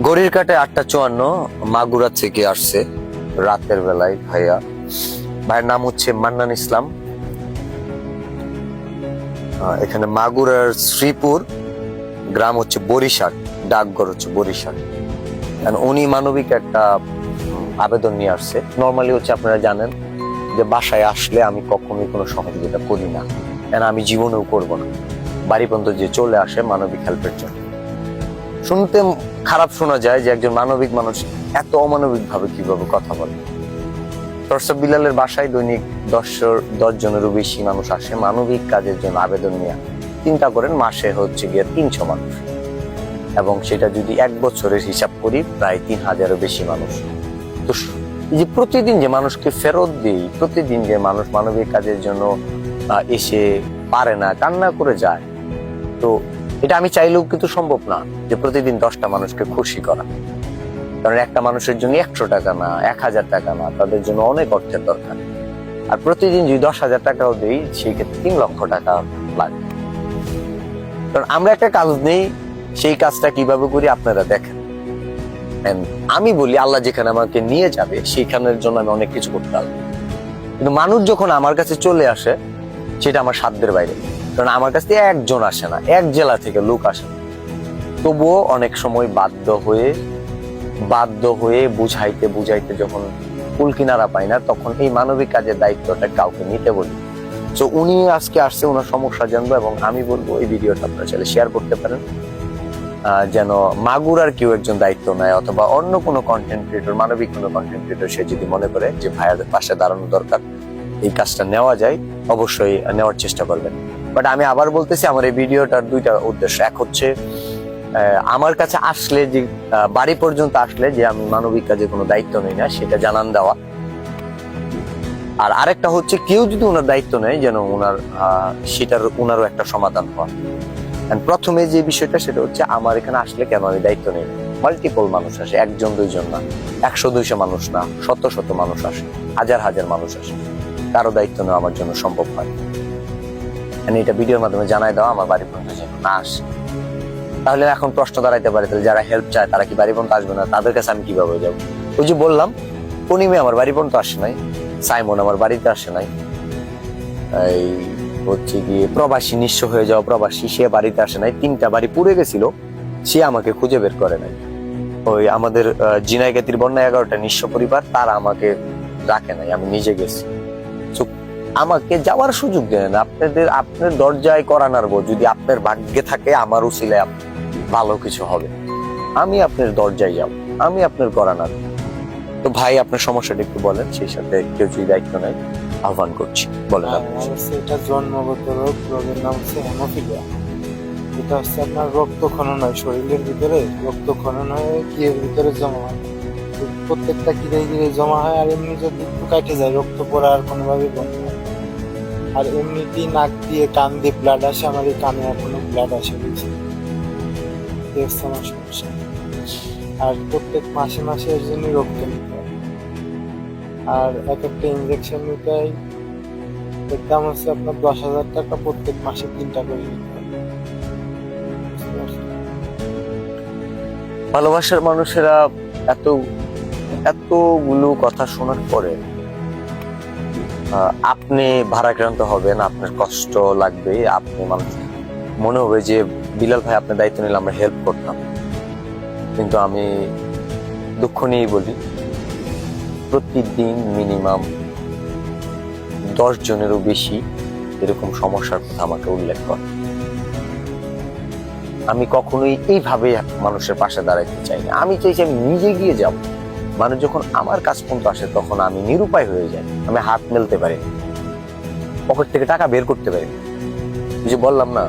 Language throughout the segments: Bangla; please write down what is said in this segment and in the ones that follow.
ঘড়ির কাঁটায় 8:54। মাগুরা থেকে আসছে রাতের বেলায় ভাইয়া। ভাইয়ের নাম হচ্ছে মান্নান ইসলাম। এখানে মাগুরার শ্রীপুর, গ্রাম হচ্ছে বরিশাল, ডাকঘর হচ্ছে বরিশাল। উনি মানবিক একটা আবেদন নিয়ে আসছে। নর্মালি হচ্ছে আপনারা জানেন যে বাসায় আসলে আমি কখনোই কোনো সহযোগিতা করি না, আমি জীবনেও করব না। বাড়ি পর্যন্ত যে চলে আসে মানবিক হেল্পের জন্য। শুনতে খারাপ শোনা যায় যে একজন মানবিক মানুষ এত অমানবিক ভাবে কিভাবে কথা বলে। দর্শক বিলালের বাসায় দৈনিক 10 জনেরও বেশি মানুষ আসে মানবিক কাজের জন্য আবেদন নিয়ে। চিন্তা করেন, মাসে হচ্ছে গিয়ে 300 মানুষ, এবং সেটা যদি 1 বছরের হিসাব করি প্রায় 3000-এরও বেশি মানুষ। তো এই যে প্রতিদিন যে মানুষকে ফেরত দিই, প্রতিদিন যে মানুষ মানবিক কাজের জন্য এসে পারে না, কান্না করে যায়, তো এটা আমি চাইলেও কিন্তু সম্ভব না যে প্রতিদিন 10টা মানুষকে খুশি করা। কারণ একটা মানুষের জন্য 100 টাকা না, 1000 টাকা না, তাদের জন্য অনেক অর্থের দরকার। আর প্রতিদিন যদি 10,000 টাকাও দিই, সেই ক্ষেত্রে 3 লক্ষ টাকা লাগবে। কারণ আমরা একটা কাজ নেই, সেই কাজটা কিভাবে করি আপনারা দেখেন। আমি বলি আল্লাহ যেখানে আমাকে নিয়ে যাবে সেখানের জন্য আমি অনেক কিছু করতে পারবো, কিন্তু মানুষ যখন আমার কাছে চলে আসে সেটা আমার সাধ্যের বাইরে। কারণ আমার কাছে একজন আসে না, এক জেলা থেকে লোক আসে না। তবুও অনেক সময় বাধ্য হয়ে বুঝাইতে যখন কুল কিনারা পাই না, তখন এই মানবিক কাজের দায়িত্বটা কাউকে নিতে বলি। তো উনি আজকে আসছে, ওনার সমস্যা জানবো, এবং আমি বলবো এই ভিডিওটা আপনারা চাইলে শেয়ার করতে পারেন, যেন মাগুরার কেউ একজন দায়িত্ব নেয়, অথবা অন্য কোনো কন্টেন্ট ক্রিয়েটর, মানবিক কোনো কন্টেন্ট ক্রিয়েটর, সে যদি মনে করে যে ভাইয়াদের পাশে দাঁড়ানো দরকার, এই কাজটা নেওয়া যায়, অবশ্যই নেওয়ার চেষ্টা করবেন। বাট আমি আবার বলতেছি, আমার এই ভিডিওটার 2টা উদ্দেশ্য। এক হচ্ছে আমার কাছে আসলে, যে বাড়ি পর্যন্ত আসলে যে আমি মানবিক কাজে কোনো দায়িত্ব নেই না, সেটা জানান দেওয়া। আর আরেকটা হচ্ছে কেউ যদি ওনার দায়িত্ব নেয়, যেন ওনারও একটা সমাধান হয়। প্রথমে যে বিষয়টা, সেটা হচ্ছে আমার এখানে আসলে কেন আমি দায়িত্ব নেই। মাল্টিপল মানুষ আসে, 1-2 না, 100-200 মানুষ না, শত মানুষ আসে, হাজার মানুষ আসে, কারো দায়িত্ব নেওয়া আমার জন্য সম্ভব হয়। এটা ভিডিওর মাধ্যমে জানাই দেওয়া আমার বাড়ি পর্যন্ত যেন না আসে। তাহলে এখন প্রশ্ন দাঁড়াইতে পারে, তাহলে যারা হেল্প চায় তারা কি বাড়ি পর্যন্ত আসবে না? তাদের কাছে আমি কিভাবে যাবো? ওই যে বললাম, পনিমে আমার বাড়ি পর্যন্ত আসে নাই, সাইমন আমার বাড়িতে আসে নাই, এই হচ্ছে গিয়ে প্রবাসী, নিঃস্ব হয়ে যাওয়া প্রবাসী, সে বাড়িতে আসে নাই। 3টা বাড়ি পুড়ে গেছিল, সে আমাকে খুঁজে বের করে নাই। ওই আমাদের জিনাইগাতির বন্যা 11টা নিঃস্ব পরিবার, তারা আমাকে রাখে নাই, আমি নিজে গেছি। আমাকে যাওয়ার সুযোগ দেন। আপনার দরজায় করান আরবো, যদি আপনার ভাগ্যে থাকে আমার উসিলায় ভালো কিছু হবে, আমি আপনার দরজায় যাব, আমি আপনার করান আরবো। তো ভাই, আপনার সমস্যাটা একটু বলেন, সেই সাথে কেউ যদি দায়িত্ব নেয় আহ্বান করছি, বলেন। এটা জন্মগত রোগ, রোগের নাম হচ্ছে হেমোফিলিয়া। এটা হচ্ছে আপনার রক্ত খনন হয় শরীরের ভিতরে, রক্ত খনন হয়ে কিয়ের ভিতরে জমা হয়, প্রত্যেকটা কিরে জমা হয়। আর এমনি যদি একটু কাটে যায়, রক্ত পড়া আর কোনোভাবে বন্ধ হয়। আর এমনিতেই নাক দিয়ে, কান দিয়ে ব্লাড আসে, আমার এই কানে এখনো ব্লাড আসে বুঝছি, আমার সমস্যা। আর প্রত্যেক মাসে এর জন্য রক্ত নিতে হয়, আর এক একটা ইনজেকশন নিতে হয়। এর দাম হচ্ছে আপনার 10,000 টাকা, প্রত্যেক মাসে 3টা করে নিতে হয়। ভালোবাসার মানুষেরা এতগুলো কথা শোনার পরে আপনি ভারাক্রান্ত হবেন, আপনার কষ্ট লাগবে, আপনি মানুষ মনে হবে যে বিলাল ভাই আপনার দায়িত্ব নিলে আমরা হেল্প করতাম। কিন্তু আমি দুঃখ নিয়েই বলি, প্রতিদিন মিনিমাম 10 জনেরও বেশি এরকম সমস্যার কথা আমাকে উল্লেখ করে। আমি কখনোই এইভাবে মানুষের পাশে দাঁড়াইতে চাই না। আমি চাইছি আমি নিজে গিয়ে যাব। মানুষ যখন আমার কাছ পর্যন্ত আসে, তখন আমি নিরুপায় হয়ে যাই, আমি হাত মেলতে পারি, পকেট থেকে টাকা বের করতে পারি। যে বললাম না,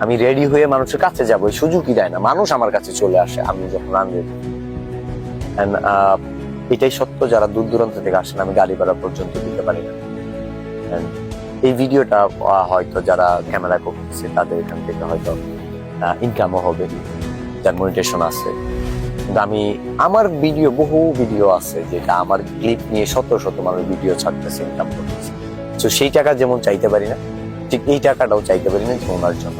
আমি রেডি হয়ে মানুষের কাছে যাবো, এই সুযোগই দেয় না। মানুষ আমার কাছে চলে আসে আমি যখন আনরেডি। এটাই সত্য, যারা দূর দূরান্ত থেকে আসেন আমি গাড়ি ভাড়া পর্যন্ত দিতে পারি না। এই ভিডিওটা হয়তো যারা ক্যামেরা করতেছে তাদের এখান থেকে হয়তো ইনকামও হবে, যার মনিটেশন আছে। কিন্তু আমার বহু ভিডিও আছে যেটা আমার ক্লিপ নিয়ে শত মানুষ ভিডিও ছাড়তেছে, ইনকাম করতেছে। তো সেই টাকা যেমন চাইতে পারি না, ঠিক এই টাকাটাও চাইতে পারি না যে ওনার জন্য।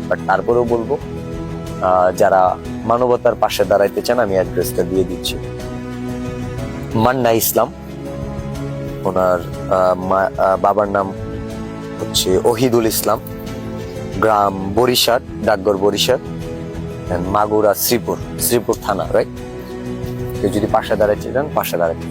বাট তারপরেও বলবো, যারা মানবতার পাশে দাঁড়াইতে চান আমি অ্যাড্রেসটা দিয়ে দিচ্ছি। মান্না ইসলাম, ওনার বাবার নাম হচ্ছে ওহিদুল ইসলাম, গ্রাম বরিশাল, ডাকঘর বরিশাল, মাগুরা শ্রীপুর থানা, রাইট? যদি পাশে দাঁড়াইতে চান পাশে দাঁড়াইতে